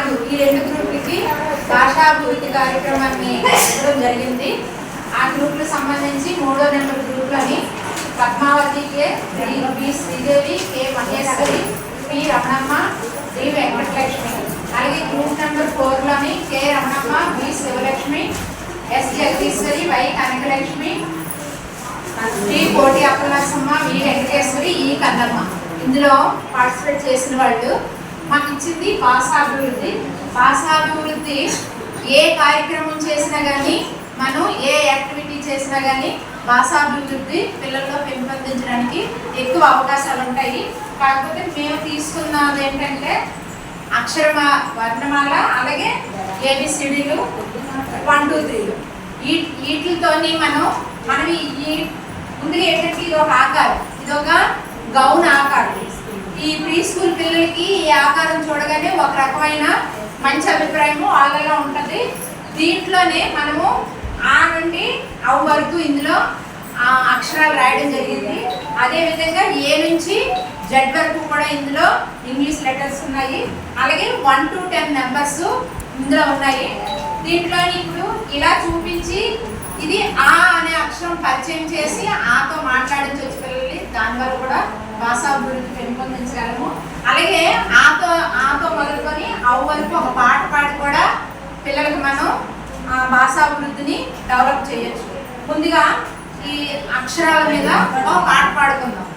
4 ఈ 2 గ్రూపులకి భాషాభివృద్ధి కార్యక్రమాన్ని ఇవ్వడం జరిగింది. ఆ గ్రూపులకు సంబంధించి 3వ నెంబర్ గ్రూపులని Padmavati K, B Sridevi, K Maheshwari, P Ramanamma, D Venkatalakshmi. అలాగే గ్రూప్ నెంబర్ 4లోని K Ramanamma, B Sivalakshmi, S Jagadishwari, Y Kanakalakshmi, D Koti Appalanarasamma, వి వెంకటేశ్వరి, ఈ కన్నమ్మ. ఇందులో పార్టిసిపేట్ చేసిన వాళ్ళు మాకు ఇచ్చింది భాషాభివృద్ధి. భాషాభివృద్ధి ఏ కార్యక్రమం చేసినా కానీ, మనం ఏ యాక్టివిటీ చేసినా కానీ భాషాభివృద్ధి పిల్లల్లో పెంపొందించడానికి ఎక్కువ అవకాశాలు ఉంటాయి. కాకపోతే మేము తీసుకున్నది ఏంటంటే అక్షర వర్ణమాల, అలాగే ఏబిసిడీలు 1 2 3 వీటితోని మనం ఈ ముందుగా ఏంటంటే ఇది ఒక ఆకారం, ఇది ఒక గౌన్ ఆకారం. ఈ ప్రీ స్కూల్ పిల్లలకి ఈ ఆకారం చూడగానే ఒక రకమైన మంచి అభిప్రాయము వాళ్ళలో ఉంటుంది. దీంట్లోనే మనము ఆ నుండి అవ్ వరకు ఇందులో అక్షరాలు రాయడం జరిగింది. అదేవిధంగా ఏ నుంచి జెడ్ వరకు కూడా ఇందులో ఇంగ్లీష్ లెటర్స్ ఉన్నాయి. అలాగే 1 to 10 నెంబర్స్ ఇందులో ఉన్నాయి. దీంట్లో ఇప్పుడు ఇలా చూపించి ఇది ఆ అనే అక్షరం పరిచయం చేసి ఆతో మాట్లాడించవచ్చు పిల్లల్ని. దానివల్ల కూడా భాషాభివృద్ధి పెంపొందించగలము. అలాగే ఆతో మొదలుకొని అవ్ వరకు ఒక పాట పాడి కూడా పిల్లలకు మనం భాషాభివృద్ధిని డెవలప్ చేయొచ్చు. ముందుగా ఈ అక్షరాల మీద ఒక పాట పాడుకుందాం.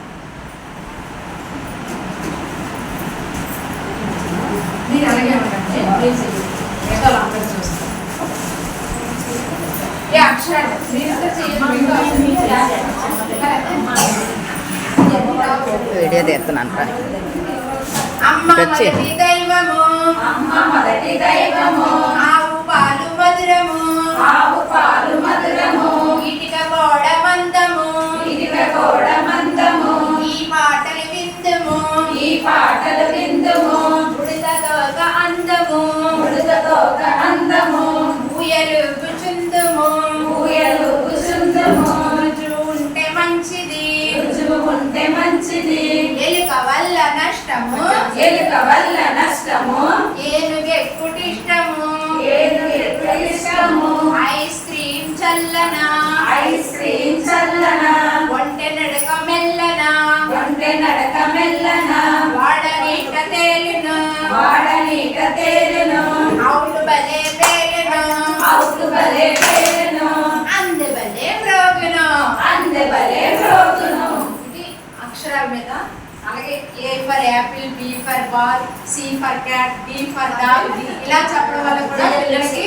మీరు అలాగే ఉండండి, అందరూ చూస్తాం. ఏ అక్షరాలు వీడియో తీస్తున్నాను. అమ్మ మొదటి దైవము, అమ్మ మొదటి దైవము, ఆవు పాలు మధురము, ఆవు పాలు మధురము, ఇటుక గోడ మందము, ఇటుక గోడ మందము, ఈ పాటలు విందుము, ఈ పాటలు విందుము, ఉడతతోక అందము, ఉడతతోక అందము, ఊయలు గుచుందుము, ఊయలు కుసుందుము, రుజువు ఉంటే మంచిది, రుజువు ఉంటే మంచిది, ఎలుక వల్ల నష్టము, ఎలుక వల్ల నష్టము, ఏనుగెక్కుటిష్టము, ఏనుగెక్కుడు ఇష్టము, ఐస్ క్రీమ్ చల్లన, ఐస్ క్రీమ్ చల్లన, ఒంటె నడక మెల్లన, ఒంటె నడక మెల్లన, వాడ నీట తేలును, వాడ నీట తేలును, అవులు బలే పేలును, అవుటు బలే పేలును, అందు బలే ప్రోగును. అందె బలే ప్రోగును. ఇది అక్షరాల మీద. అలాగే A for apple, B for ball, C for cat, D for dog ఇలా చెప్పడం వల్ల కూడా పిల్లలకి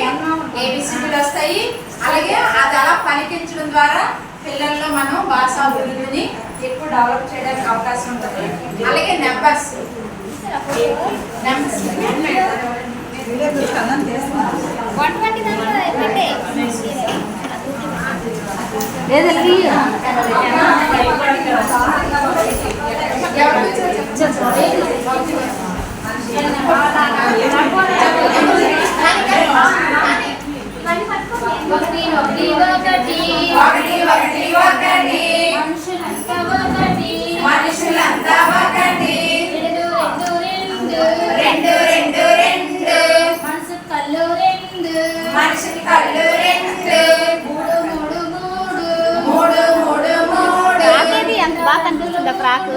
ఏబిసిడీలు వస్తాయి. అలాగే అది అలా పలికించడం ద్వారా పిల్లల్లో మనం భాషాభివృద్ధిని ఎక్కువ డెవలప్ చేయడానికి అవకాశం ఉంటుంది. అలాగే నెంబర్స్ మనుషులంతా ఒకటి, రెండు రెండు రెండు, మనసు కళ్ళు రెండు, మనిషికి కళ్ళు రెండు, మూడు మూడు మూడు, మూడు మూడు మూడు, ఎంత బాగా కనిపిస్తుందా ఫ్రాక్?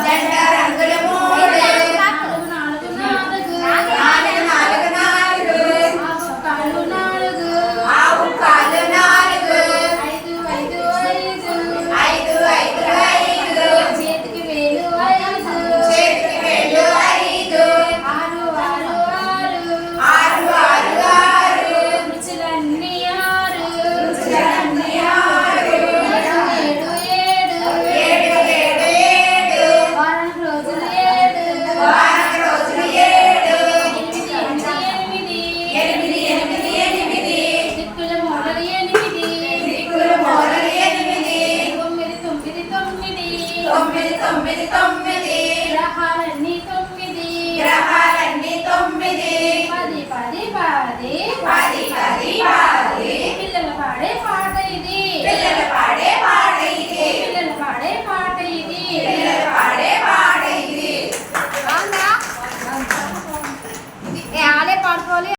జెండ రంగులు మూడు, నాలుగు నాలుగు, నాలుగు నాలుగు నాలుగు, కళ్ళు నాలుగు, ఆవు కాళ్ళు నాలుగు, ఐదు ఐదు ఐదు, ఐదు ఐదు ఐదు, చేతికి వేలు ఐదు, చేతికి వేళ్ళు ఐదు, ఆరు ఆరు ఆరు, ఆరు ఆరు ఆరు, రుచులన్నీ ఆరు, రుచులన్నీ ఆరు, ఏడు ఏడు, ఏడు ఏడు ఏడు, వారం రోజులు ఏడు, వారం రోజులు ఏడు, ఎనిమిది ఎనిమిది, ఎనిమిది ఎనిమిది ఎనిమిది, దిక్కుల మూలలు ఎనిమిది, దిక్కులు మూలలు ఎనిమిది, తొమ్మిది తొమ్మిది తొమ్మిది, తొమ్మిది తొమ్మిది తొమ్మిది, గ్రహాలన్నీ తొమ్మిది, గ్రహాలన్నీ తొమ్మిది, పది పది పది, పది పది పది, పిల్లలు పాడే పాట ఇది, పిల్లలు పాడే పాట ఇది, పిల్లలు పాడే పాట ఇది. పిల్లలు పాడే పాట ఇది. ఆలే పాడుకోవాలి.